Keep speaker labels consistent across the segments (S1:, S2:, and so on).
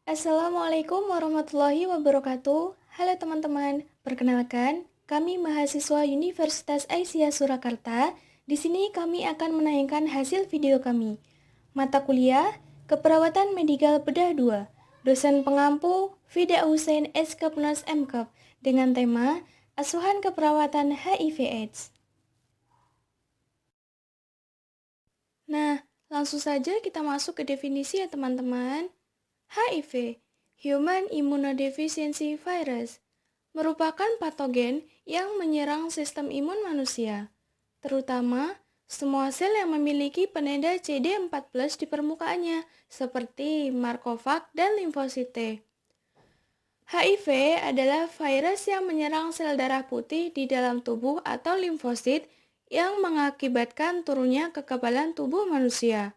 S1: Assalamualaikum warahmatullahi wabarakatuh. Halo teman-teman, perkenalkan, kami mahasiswa Universitas Aisyah Surakarta. Di sini kami akan menayangkan hasil video kami. Mata kuliah, Keperawatan Medikal Bedah 2. Dosen pengampu, Fida Hussein SKPNAS MKAP, dengan tema Asuhan Keperawatan HIV/AIDS. Nah, langsung saja kita masuk ke definisi ya teman-teman. HIV, Human Immunodeficiency Virus, merupakan patogen yang menyerang sistem imun manusia, terutama semua sel yang memiliki penanda CD4+ di permukaannya, seperti markofag dan limfosit T. HIV adalah virus yang menyerang sel darah putih di dalam tubuh atau limfosit yang mengakibatkan turunnya kekebalan tubuh manusia.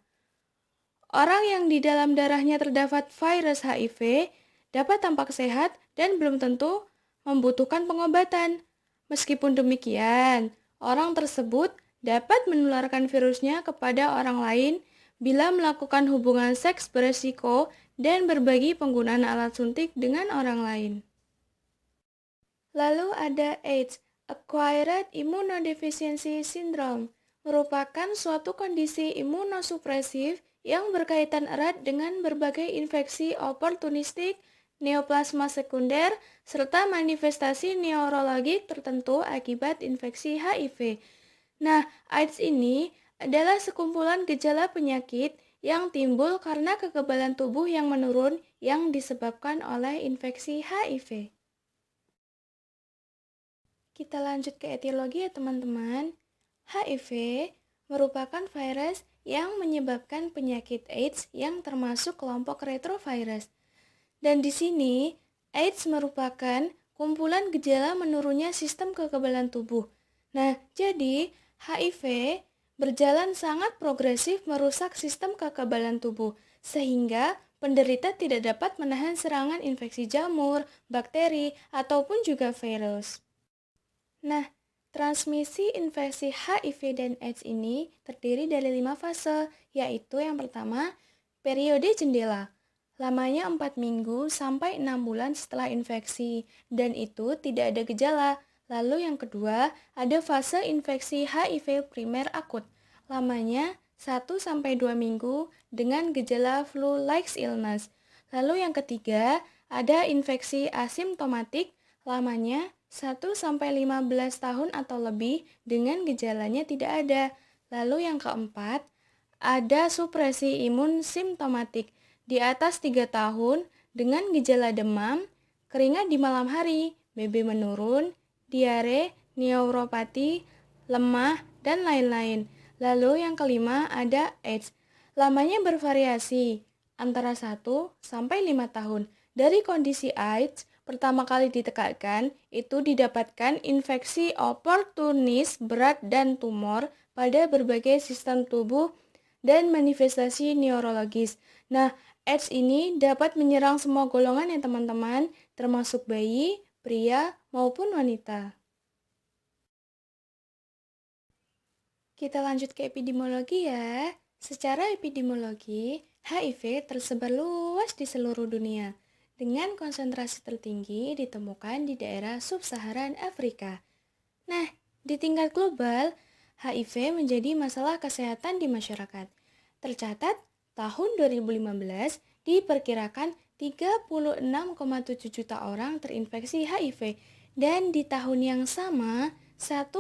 S1: Orang yang di dalam darahnya terdapat virus HIV dapat tampak sehat dan belum tentu membutuhkan pengobatan. Meskipun demikian, orang tersebut dapat menularkan virusnya kepada orang lain bila melakukan hubungan seks beresiko dan berbagi penggunaan alat suntik dengan orang lain. Lalu ada AIDS, Acquired Immunodeficiency Syndrome, merupakan suatu kondisi imunosupresif yang berkaitan erat dengan berbagai infeksi oportunistik, neoplasma sekunder, serta manifestasi neurologik tertentu akibat infeksi HIV. Nah, AIDS ini adalah sekumpulan gejala penyakit yang timbul karena kekebalan tubuh yang menurun yang disebabkan oleh infeksi HIV. Kita lanjut ke etiologi ya teman-teman. HIV merupakan virus yang menyebabkan penyakit AIDS yang termasuk kelompok retrovirus. Dan di sini, AIDS merupakan kumpulan gejala menurunnya sistem kekebalan tubuh. Nah, jadi HIV berjalan sangat progresif merusak sistem kekebalan tubuh, sehingga penderita tidak dapat menahan serangan infeksi jamur, bakteri, ataupun juga virus. Nah, transmisi infeksi HIV dan AIDS ini terdiri dari 5 fase, yaitu yang pertama, periode jendela. Lamanya 4 minggu sampai 6 bulan setelah infeksi, dan itu tidak ada gejala. Lalu yang kedua, ada fase infeksi HIV primer akut. Lamanya 1-2 minggu dengan gejala flu-like illness. Lalu yang ketiga, ada infeksi asimptomatik, lamanya 1-15 tahun atau lebih dengan gejalanya tidak ada. Lalu yang keempat, ada supresi imun simptomatik di atas 3 tahun dengan gejala demam, keringat di malam hari, BB menurun, diare, neuropati, lemah, dan lain-lain. Lalu yang kelima ada AIDS. Lamanya bervariasi antara 1-5 tahun. Dari kondisi AIDS, pertama kali ditegakkan, itu didapatkan infeksi oportunis berat dan tumor pada berbagai sistem tubuh dan manifestasi neurologis. Nah, AIDS ini dapat menyerang semua golongan ya teman-teman, termasuk bayi, pria, maupun wanita. Kita lanjut ke epidemiologi ya. Secara epidemiologi, HIV tersebar luas di seluruh dunia, dengan konsentrasi tertinggi ditemukan di daerah sub-Saharan Afrika. Nah, di tingkat global, HIV menjadi masalah kesehatan di masyarakat. Tercatat, tahun 2015 diperkirakan 36,7 juta orang terinfeksi HIV, dan di tahun yang sama, 1,1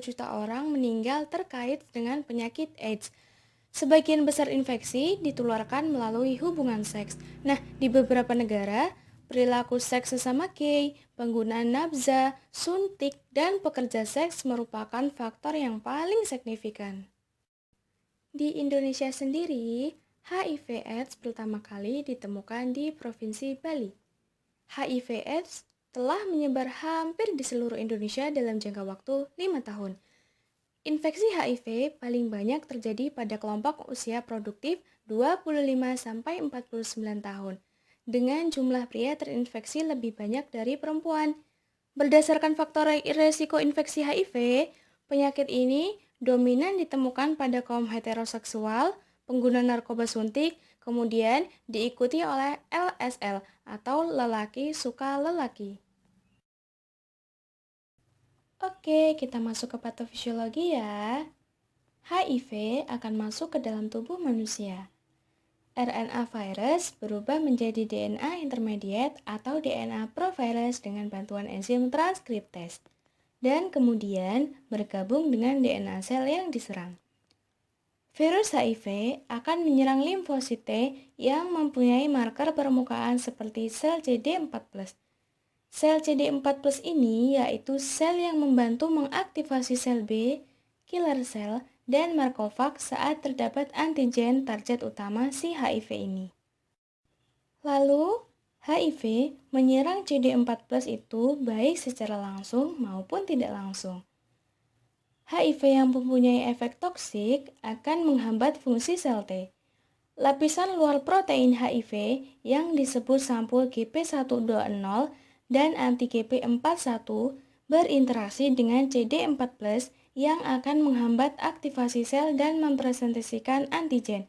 S1: juta orang meninggal terkait dengan penyakit AIDS. Sebagian besar infeksi ditularkan melalui hubungan seks. Nah, di beberapa negara, perilaku seks sesama gay, penggunaan nafza, suntik, dan pekerja seks merupakan faktor yang paling signifikan. Di Indonesia sendiri, HIV/AIDS pertama kali ditemukan di Provinsi Bali. HIV/AIDS telah menyebar hampir di seluruh Indonesia dalam jangka waktu 5 tahun. Infeksi HIV paling banyak terjadi pada kelompok usia produktif 25-49 tahun, dengan jumlah pria terinfeksi lebih banyak dari perempuan. Berdasarkan faktor risiko infeksi HIV, penyakit ini dominan ditemukan pada kaum heteroseksual, pengguna narkoba suntik, kemudian diikuti oleh LSL atau lelaki suka lelaki. Oke, kita masuk ke patofisiologi ya. HIV akan masuk ke dalam tubuh manusia. RNA virus berubah menjadi DNA intermediate atau DNA provirus dengan bantuan enzim transkriptase dan kemudian bergabung dengan DNA sel yang diserang. Virus HIV akan menyerang limfosit T yang mempunyai marker permukaan seperti sel CD4+. Sel CD4+ ini yaitu sel yang membantu mengaktifasi sel B, killer cell, dan Markovak saat terdapat antigen target utama si HIV ini. Lalu, HIV menyerang CD4+ itu baik secara langsung maupun tidak langsung. HIV yang mempunyai efek toksik akan menghambat fungsi sel T. Lapisan luar protein HIV yang disebut sampul GP120 dan anti-GP41 berinteraksi dengan CD4+ yang akan menghambat aktivasi sel dan mempresentasikan antigen.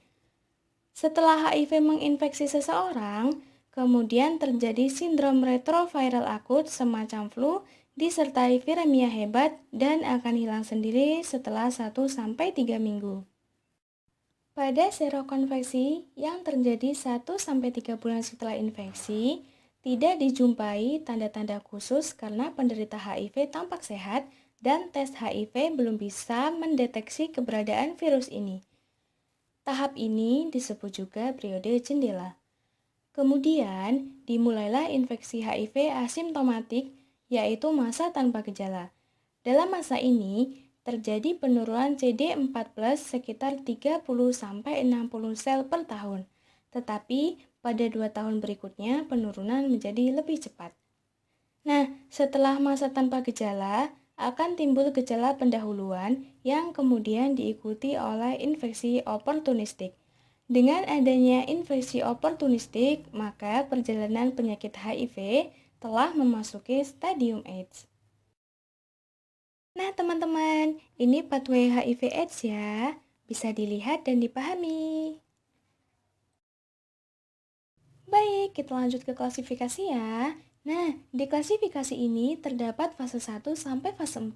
S1: Setelah HIV menginfeksi seseorang, kemudian terjadi sindrom retroviral akut semacam flu disertai viremia hebat dan akan hilang sendiri setelah 1-3 minggu. Pada serokonveksi yang terjadi 1-3 bulan setelah infeksi, tidak dijumpai tanda-tanda khusus karena penderita HIV tampak sehat dan tes HIV belum bisa mendeteksi keberadaan virus ini. Tahap ini disebut juga periode jendela. Kemudian, dimulailah infeksi HIV asimptomatik, yaitu masa tanpa gejala. Dalam masa ini, terjadi penurunan CD4+ sekitar 30-60 sel per tahun. Tetapi, pada 2 tahun berikutnya, penurunan menjadi lebih cepat. Nah, setelah masa tanpa gejala, akan timbul gejala pendahuluan yang kemudian diikuti oleh infeksi oportunistik. Dengan adanya infeksi oportunistik, maka perjalanan penyakit HIV telah memasuki stadium AIDS. Nah, teman-teman, ini pathway HIV AIDS ya. Bisa dilihat dan dipahami. Baik, kita lanjut ke klasifikasi ya. Nah, di klasifikasi ini terdapat fase 1 sampai fase 4.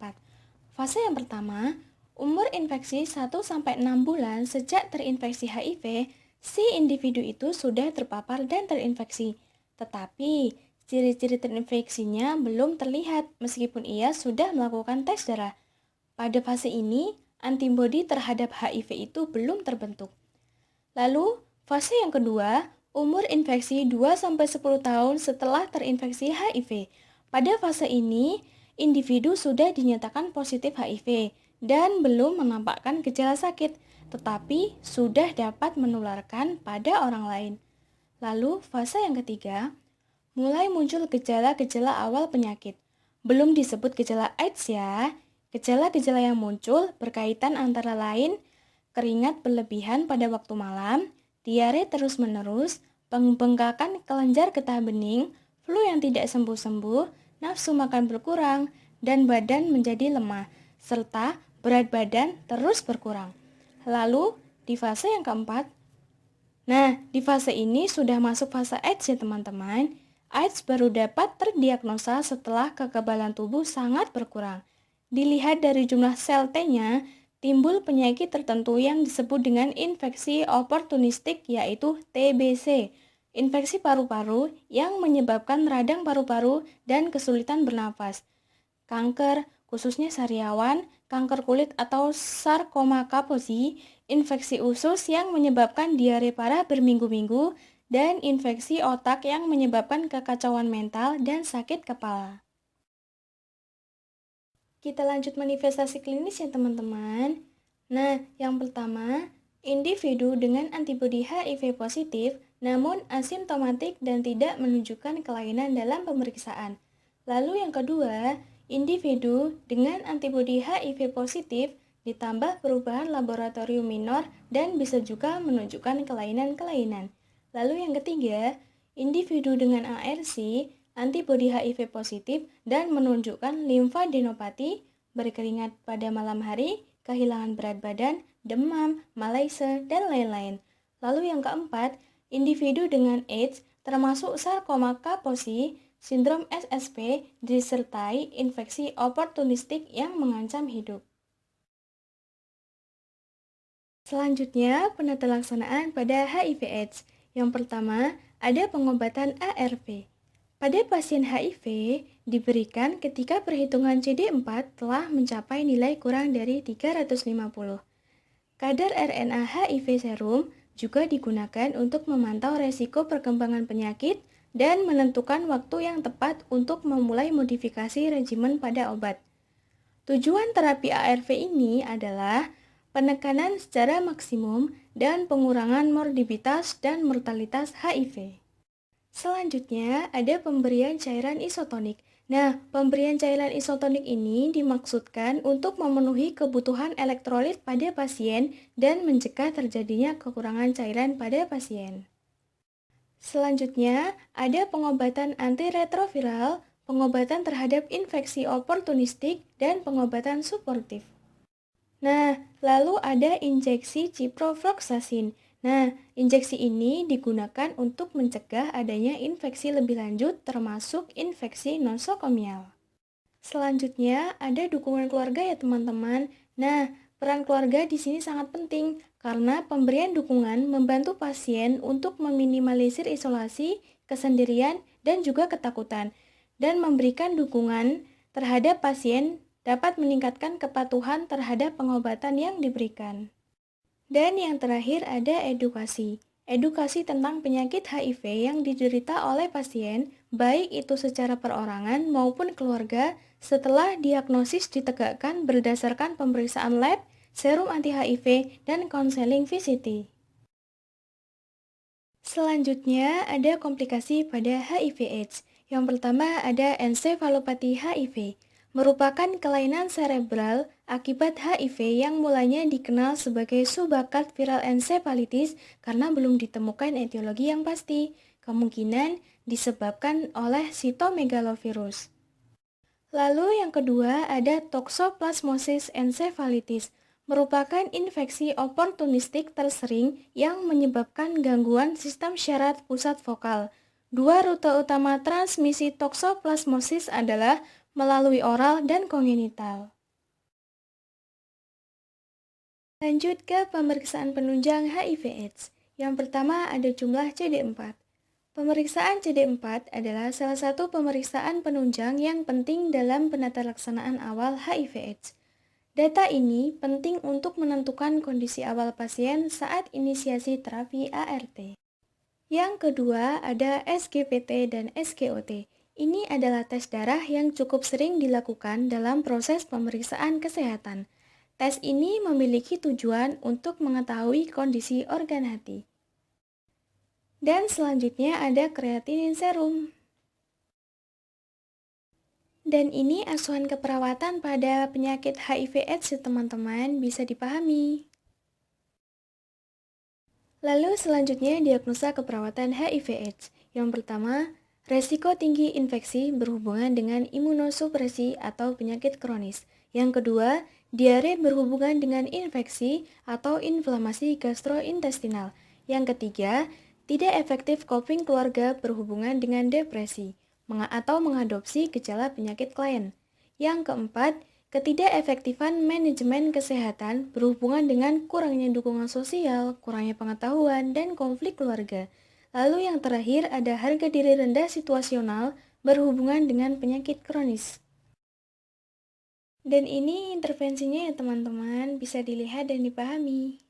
S1: Fase yang pertama, umur infeksi 1-6 bulan sejak terinfeksi HIV, si individu itu sudah terpapar dan terinfeksi. Tetapi, ciri-ciri terinfeksinya belum terlihat meskipun ia sudah melakukan tes darah. Pada fase ini, antibodi terhadap HIV itu belum terbentuk. Lalu, fase yang kedua, umur infeksi 2-10 tahun setelah terinfeksi HIV. Pada fase ini, individu sudah dinyatakan positif HIV dan belum menampakkan gejala sakit, tetapi sudah dapat menularkan pada orang lain. Lalu, fase yang ketiga, mulai muncul gejala-gejala awal penyakit. Belum disebut gejala AIDS ya. Gejala-gejala yang muncul berkaitan antara lain keringat berlebihan pada waktu malam, diare terus-menerus, pembengkakan kelenjar getah bening, flu yang tidak sembuh-sembuh, nafsu makan berkurang, dan badan menjadi lemah, serta berat badan terus berkurang. Lalu, di fase yang keempat, di fase ini sudah masuk fase AIDS ya teman-teman. AIDS baru dapat terdiagnosa setelah kekebalan tubuh sangat berkurang. Dilihat dari jumlah sel T-nya, timbul penyakit tertentu yang disebut dengan infeksi oportunistik yaitu TBC, infeksi paru-paru yang menyebabkan radang paru-paru dan kesulitan bernafas. Kanker, khususnya sariawan, kanker kulit atau sarkoma Kaposi, infeksi usus yang menyebabkan diare parah berminggu-minggu, dan infeksi otak yang menyebabkan kekacauan mental dan sakit kepala. Kita lanjut manifestasi klinis ya teman-teman. Nah, yang pertama, individu dengan antibodi HIV positif namun asimptomatik dan tidak menunjukkan kelainan dalam pemeriksaan. Lalu yang kedua, individu dengan antibodi HIV positif ditambah perubahan laboratorium minor dan bisa juga menunjukkan kelainan-kelainan. Lalu yang ketiga, individu dengan ARC, antibodi HIV positif dan menunjukkan limfadenopati, berkeringat pada malam hari, kehilangan berat badan, demam, malaise, dan lain-lain. Lalu yang keempat, individu dengan AIDS termasuk sarkoma Kaposi, sindrom SSP, disertai infeksi oportunistik yang mengancam hidup. Selanjutnya, penata laksanaan pada HIV/AIDS. Yang pertama, ada pengobatan ARV. Pada pasien HIV, diberikan ketika perhitungan CD4 telah mencapai nilai kurang dari 350. Kadar RNA HIV serum juga digunakan untuk memantau resiko perkembangan penyakit dan menentukan waktu yang tepat untuk memulai modifikasi regimen pada obat. Tujuan terapi ARV ini adalah penekanan secara maksimum dan pengurangan morbiditas dan mortalitas HIV. Selanjutnya, ada pemberian cairan isotonik. Nah, pemberian cairan isotonik ini dimaksudkan untuk memenuhi kebutuhan elektrolit pada pasien dan mencegah terjadinya kekurangan cairan pada pasien. Selanjutnya, ada pengobatan antiretroviral, pengobatan terhadap infeksi oportunistik, dan pengobatan suportif. Nah, lalu ada injeksi ciprofloxacin. Nah, injeksi ini digunakan untuk mencegah adanya infeksi lebih lanjut termasuk infeksi nosokomial. Selanjutnya, ada dukungan keluarga ya teman-teman. Nah, peran keluarga di sini sangat penting karena pemberian dukungan membantu pasien untuk meminimalisir isolasi, kesendirian, dan juga ketakutan, dan memberikan dukungan terhadap pasien dapat meningkatkan kepatuhan terhadap pengobatan yang diberikan. Dan yang terakhir ada edukasi. Edukasi tentang penyakit HIV yang diderita oleh pasien, baik itu secara perorangan maupun keluarga, setelah diagnosis ditegakkan berdasarkan pemeriksaan lab, serum anti-HIV, dan konseling VCT. Selanjutnya ada komplikasi pada HIV/AIDS. Yang pertama ada ensefalopati HIV, merupakan kelainan cerebral akibat HIV yang mulanya dikenal sebagai subakat viral encephalitis karena belum ditemukan etiologi yang pasti, kemungkinan disebabkan oleh sitomegalovirus. Lalu yang kedua ada toxoplasmosis encephalitis, merupakan infeksi oportunistik tersering yang menyebabkan gangguan sistem syarat pusat vokal. Dua rute utama transmisi toxoplasmosis adalah melalui oral dan kongenital. Lanjut ke pemeriksaan penunjang HIV/AIDS. Yang pertama ada jumlah CD4. Pemeriksaan CD4 adalah salah satu pemeriksaan penunjang yang penting dalam penata laksanaan awal HIV/AIDS. Data ini penting untuk menentukan kondisi awal pasien saat inisiasi terapi ART. Yang kedua ada SGPT dan SGOT. Ini adalah tes darah yang cukup sering dilakukan dalam proses pemeriksaan kesehatan. Tes ini memiliki tujuan untuk mengetahui kondisi organ hati. Dan selanjutnya ada kreatinin serum. Dan ini asuhan keperawatan pada penyakit HIV/AIDS ya teman-teman, bisa dipahami. Lalu selanjutnya diagnosa keperawatan HIV/AIDS. Yang pertama, resiko tinggi infeksi berhubungan dengan imunosupresi atau penyakit kronis. Yang kedua, diare berhubungan dengan infeksi atau inflamasi gastrointestinal. Yang ketiga, tidak efektif coping keluarga berhubungan dengan depresi atau mengadopsi gejala penyakit klien. Yang keempat, ketidakefektifan manajemen kesehatan berhubungan dengan kurangnya dukungan sosial, kurangnya pengetahuan, dan konflik keluarga. Lalu yang terakhir ada harga diri rendah situasional berhubungan dengan penyakit kronis. Dan ini intervensinya ya teman-teman, bisa dilihat dan dipahami.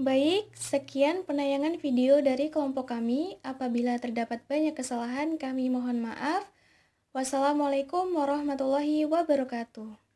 S1: Baik, sekian penayangan video dari kelompok kami. Apabila terdapat banyak kesalahan, kami mohon maaf. Wassalamualaikum warahmatullahi wabarakatuh.